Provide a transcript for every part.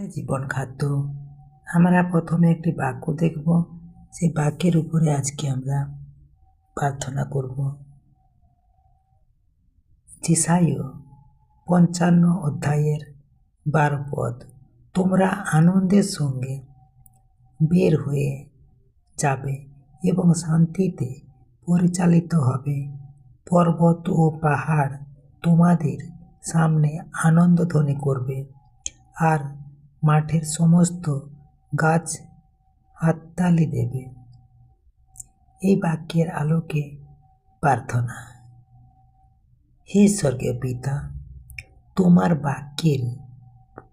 জীবন খাদ্য। আমরা প্রথমে একটি বাক্য দেখব, সেই বাক্যের উপরে আজকে আমরা প্রার্থনা করব। যেসায় 55 অধ্যায়ের 12 পদ। তোমরা আনন্দের সঙ্গে বের হয়ে যাবে এবং শান্তিতে পরিচালিত হবে। পর্বত ও পাহাড় তোমাদের সামনে আনন্দধ্বনি করবে, আর মাঠের সমস্ত গাছ হাততালি দেবে। এই বাক্যের আলোকে প্রার্থনা। হে স্বর্গীয় পিতা, তোমার বাক্যের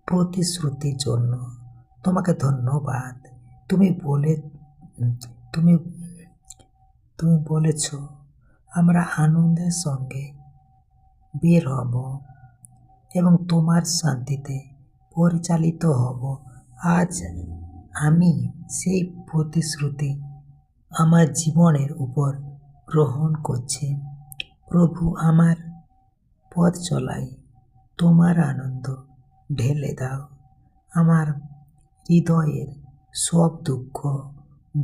প্রতিশ্রুতির জন্য তোমাকে ধন্যবাদ। তুমি বলেছ আমরা আনন্দের সঙ্গে বের হব এবং তোমার শান্তিতে পরিচালিত হব। আজ আমি সেই প্রতিশ্রুতি আমার জীবনের উপর গ্রহণ করছি। প্রভু, আমার পথ চলায় তোমার আনন্দ ঢেলে দাও। আমার হৃদয়ের সব দুঃখ,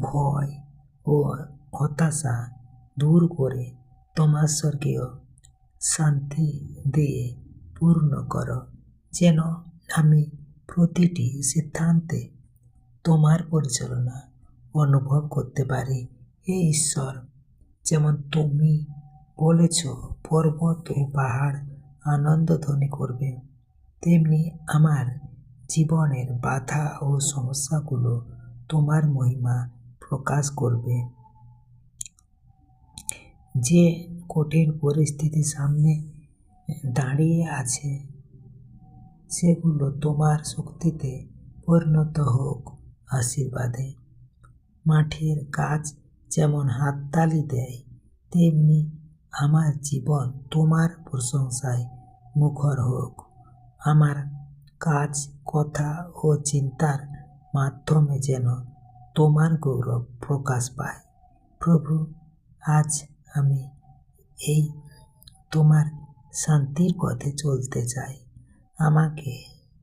ভয় ও হতাশা দূর করে তোমার স্বর্গীয় শান্তি দিয়ে পূর্ণ করো, যেন আমি প্রতিটি সিদ্ধান্তে তোমার পরিচালনা অনুভব করতে পারি। হে ঈশ্বর, যেমন তুমি বলেছ পর্বত ও পাহাড় আনন্দধ্বনি করবে, তেমনি আমার জীবনের বাধা ও সমস্যাগুলো তোমার মহিমা প্রকাশ করবে। যে কঠিন পরিস্থিতির সামনে দাঁড়িয়ে আছে, সেগুলো তোমার শক্তিতে পরিণত হোক আশীর্বাদে। মাঠের গাছ যেমন হাততালি দেয়, তেমনি আমার জীবন তোমার প্রশংসায় মুখর হোক। আমার কাজ, কথা ও চিন্তার মাধ্যমে যেন তোমার গৌরব প্রকাশ পায়। প্রভু, আজ আমি এই তোমার শান্তির পথে চলতে চাই। আমাকে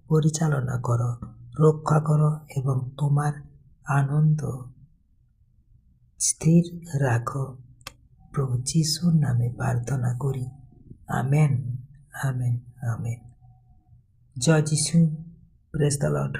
পরিচালনা করো, রক্ষা করো এবং তোমার আনন্দ স্থির রাখো। প্রভু যিশুর নামে প্রার্থনা করি। Amen, amen, amen. জয় যিশু। Praise the Lord.